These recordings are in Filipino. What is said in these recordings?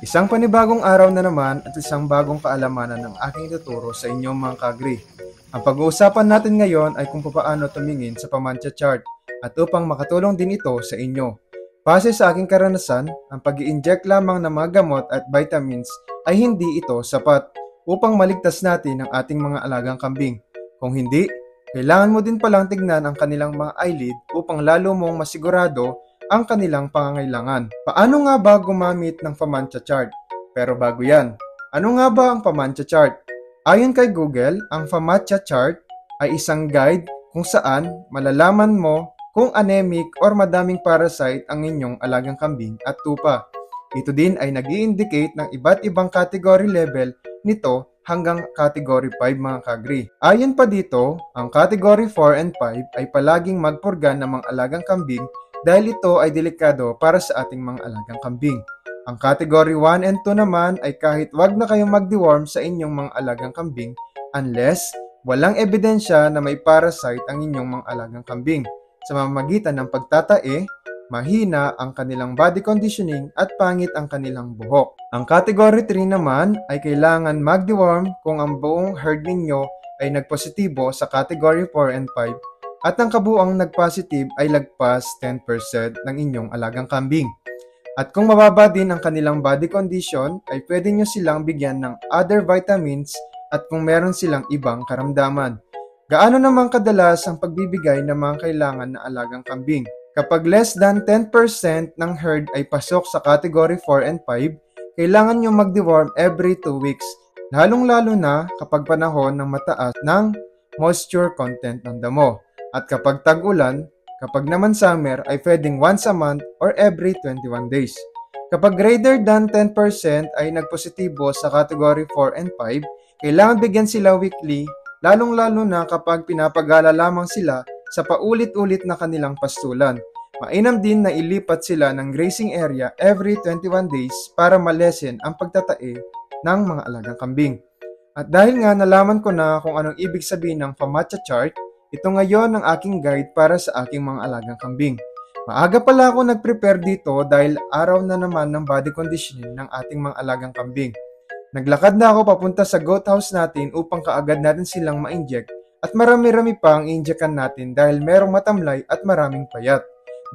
Isang panibagong araw na naman at isang bagong kaalamanan ng aking ituturo sa inyong mga kagri. Ang pag-uusapan natin ngayon ay kung paano tumingin sa pamantsa chart at upang makatulong din ito sa inyo. Base sa aking karanasan, ang pag-i-inject lamang ng mga gamot at vitamins ay hindi ito sapat upang maligtas natin ang ating mga alagang kambing. Kung hindi, kailangan mo din palang tignan ang kanilang mga eyelid upang lalo mong masigurado ang kanilang pangangailangan. Paano nga ba gumamit ng pamantsa chart? Pero bago yan, ano nga ba ang pamantsa chart? Ayon kay Google, ang pamantsa chart ay isang guide kung saan malalaman mo kung anemic or madaming parasite ang inyong alagang kambing at tupa. Ito din ay nag-i-indicate ng iba't ibang category level nito hanggang category 5 mga kagri. Ayon pa dito, ang category 4 and 5 ay palaging magpurga ng mga alagang kambing dahil ito ay delikado para sa ating mga alagang kambing. Ang category 1 and 2 naman ay kahit wag na kayong mag-deworm sa inyong mga alagang kambing unless walang ebidensya na may parasite ang inyong mga alagang kambing. Sa mamamagitan ng pagtatae, mahina ang kanilang body conditioning at pangit ang kanilang buhok. Ang category 3 naman ay kailangan mag-deworm kung ang buong herd ninyo ay nagpositibo sa category 4 and 5 at ang kabuang nag-positive ay lagpas 10% ng inyong alagang kambing. At kung mababa din ang kanilang body condition, ay pwede nyo silang bigyan ng other vitamins at kung meron silang ibang karamdaman. Gaano naman kadalas ang pagbibigay ng mga kailangan na alagang kambing? Kapag less than 10% ng herd ay pasok sa category 4 and 5, kailangan nyo mag-deworm every 2 weeks, lalong-lalo na kapag panahon ng mataas ng moisture content ng damo. At kapag tag-ulan, kapag naman summer ay pwedeng once a month or every 21 days. Kapag greater than 10% ay nagpositibo sa category 4 and 5, kailangan bigyan sila weekly, lalong-lalo na kapag pinapagala lamang sila sa paulit-ulit na kanilang pastulan. Mainam din na ilipat sila ng grazing area every 21 days para malesen ang pagtatae ng mga alagang kambing. At dahil nga nalaman ko na kung anong ibig sabihin ng pamantsa chart, ito ngayon ang aking guide para sa aking mga alagang kambing. Maaga pala ako nag-prepare dito dahil araw na naman ng body conditioning ng ating mga alagang kambing. Naglakad na ako papunta sa goat house natin upang kaagad natin silang ma-inject at marami-rami pa ang i-injectan natin dahil merong matamlay at maraming payat.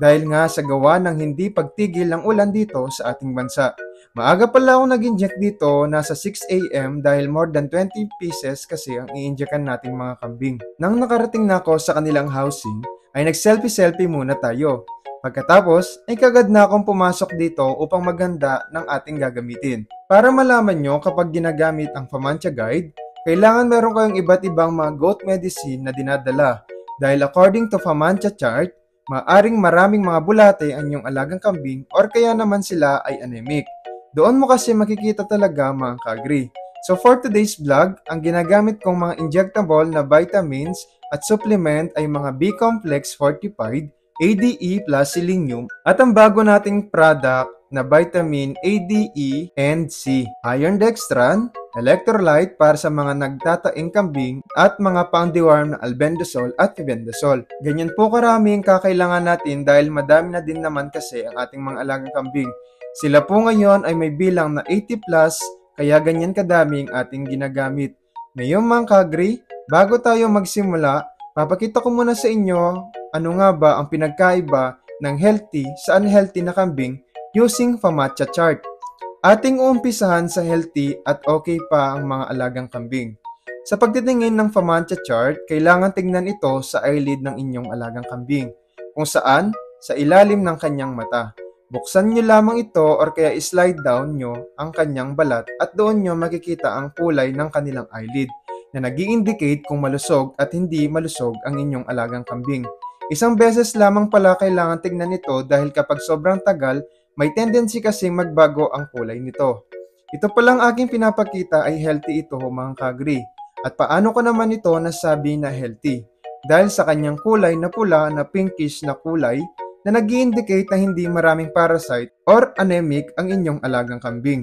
Dahil nga sa gawa ng hindi pagtigil ng ulan dito sa ating bansa. Maaga pala ako nag-inject dito, nasa 6 AM dahil more than 20 pieces kasi ang i-injectan nating mga kambing. Nang nakarating na ako sa kanilang housing, ay nag-selfie-selfie muna tayo. Pagkatapos, ay kagad na akong pumasok dito upang maghanda ng ating gagamitin. Para malaman nyo kapag ginagamit ang pamantsa guide, kailangan meron kayong iba't ibang mga goat medicine na dinadala. Dahil according to pamantsa chart, maaring maraming mga bulate ang inyong alagang kambing or kaya naman sila ay anemic. Doon mo kasi makikita talaga mga kagri. So for today's vlog, ang ginagamit kong mga injectable na vitamins at supplement ay mga B-complex fortified, ADE plus selenium at ang bago nating product na vitamin ADE and C, iron dextran, electrolyte para sa mga nagtataing kambing at mga pang-deworm na albendazole at febendazole. Ganyan po karami ang kakailangan natin dahil madami na din naman kasi ang ating mga alagang kambing. Sila po ngayon ay may bilang na 80 plus, kaya ganyan kadami ang ating ginagamit. Ngayon mga kagri, bago tayo magsimula, papakita ko muna sa inyo ano nga ba ang pinagkaiba ng healthy sa unhealthy na kambing using pamantsa chart. Ating uumpisahan sa healthy at okay pa ang mga alagang kambing. Sa pagtitingin ng pamantsa chart, kailangan tingnan ito sa eyelid ng inyong alagang kambing, kung saan sa ilalim ng kanyang mata. Buksan nyo lamang ito or kaya slide down nyo ang kanyang balat at doon nyo makikita ang kulay ng kanilang eyelid na nag-i-indicate kung malusog at hindi malusog ang inyong alagang kambing. Isang beses lamang pala kailangan tignan ito dahil kapag sobrang tagal, may tendency kasing magbago ang kulay nito. Ito palang aking pinapakita ay healthy ito mga kagri. At paano ko naman ito nasabi na healthy? Dahil sa kanyang kulay na pula na pinkish na kulay na nag-i-indicate na hindi maraming parasite or anemic ang inyong alagang kambing.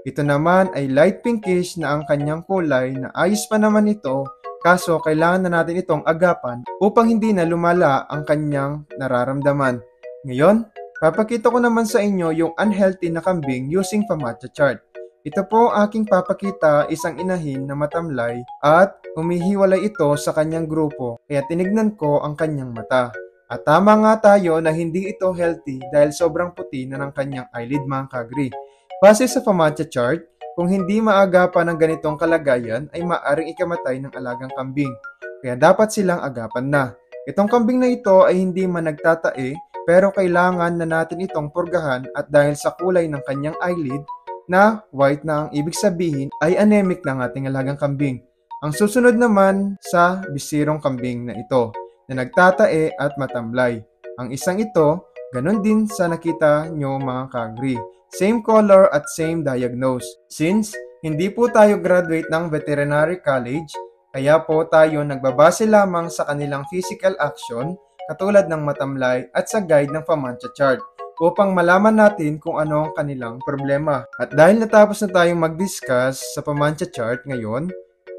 Ito naman ay light pinkish na ang kanyang kulay na ayos pa naman ito, kaso kailangan na natin itong agapan upang hindi na lumala ang kanyang nararamdaman. Ngayon, Papakita ko naman sa inyo yung unhealthy na kambing using Fibonacci chart. Ito po aking papakita isang inahin na matamlay at humihiwalay ito sa kanyang grupo kaya tinignan ko ang kanyang mata. At tama nga tayo na hindi ito healthy dahil sobrang puti na ng kanyang eyelid mga kagri. Base sa Fibonacci chart, kung hindi maagapan ng ganitong kalagayan ay maaaring ikamatay ng alagang kambing. Kaya dapat silang agapan na. Itong kambing na ito ay hindi man nagtatae pero kailangan na natin itong purgahan at dahil sa kulay ng kanyang eyelid na white na ang ibig sabihin ay anemic ng ating alagang kambing. Ang susunod naman sa bisirong kambing na ito na nagtatae at matamlay. Ang isang ito, ganun din sa nakita nyo mga kagri. Same color at same diagnose. Since hindi po tayo graduate ng veterinary college, kaya po tayo nagbabase lamang sa kanilang physical action katulad ng matamlay at sa guide ng Fibonacci chart upang malaman natin kung ano ang kanilang problema. At dahil natapos na tayong mag-discuss sa Fibonacci chart ngayon,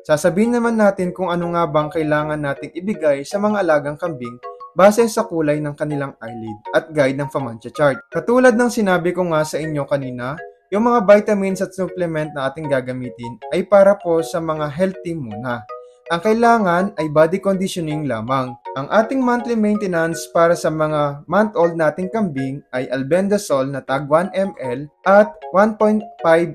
sasabihin naman natin kung ano nga bang kailangan nating ibigay sa mga alagang kambing base sa kulay ng kanilang eyelid at guide ng Fibonacci chart. Katulad ng sinabi ko nga sa inyo kanina, yung mga vitamins at supplement na ating gagamitin ay para po sa mga healthy muna. Ang kailangan ay body conditioning lamang. Ang ating monthly maintenance para sa mga month-old nating kambing ay albendazole na tag 1 ml at 1.5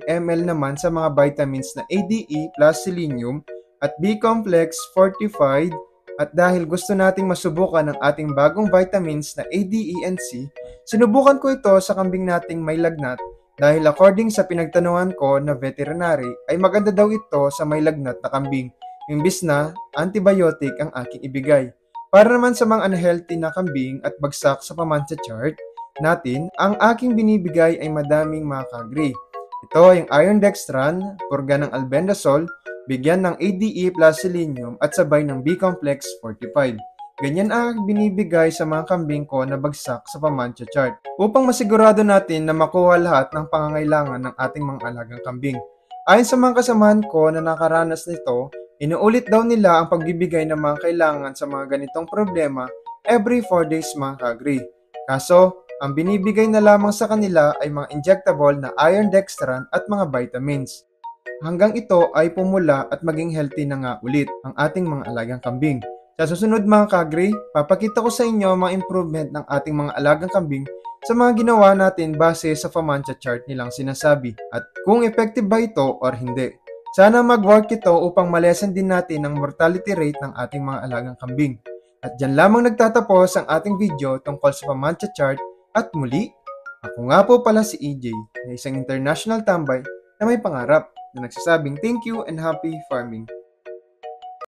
ml naman sa mga vitamins na ADE plus selenium at B-complex fortified. At dahil gusto nating masubukan ang ating bagong vitamins na ADE and C, sinubukan ko ito sa kambing nating may lagnat dahil according sa pinagtanungan ko na veterinary ay maganda daw ito sa may lagnat na kambing. Imbis na antibiotic ang aking ibigay. Para naman sa mga unhealthy na kambing at bagsak sa Fibonacci chart natin, ang aking binibigay ay madaming mga kagri. Ito ay ang iron dextran, purga ng albendazole, bigyan ng ADE plus selenium at sabay ng B-complex fortified. Ganyan ang binibigay sa mga kambing ko na bagsak sa Fibonacci chart upang masigurado natin na makuha lahat ng pangangailangan ng ating mga alagang kambing. Ayon sa mga kasamahan ko na nakaranas nito, inuulit daw nila ang pagbibigay ng mga kailangan sa mga ganitong problema every 4 days mga kagri. Kaso, ang binibigay na lamang sa kanila ay mga injectable na iron dextran at mga vitamins. Hanggang ito ay pumula at maging healthy na nga ulit ang ating mga alagang kambing. Sa susunod mga kagri, papakita ko sa inyo mga improvement ng ating mga alagang kambing sa mga ginawa natin base sa Fibonacci chart nilang sinasabi at kung effective ba ito or hindi. Sana mag-work ito upang malesen din natin ang mortality rate ng ating mga alagang kambing. At dyan lamang nagtatapos ang ating video tungkol sa Fibonacci chart at muli, ako nga po pala si EJ na isang international tambay na may pangarap na nagsasabing thank you and happy farming.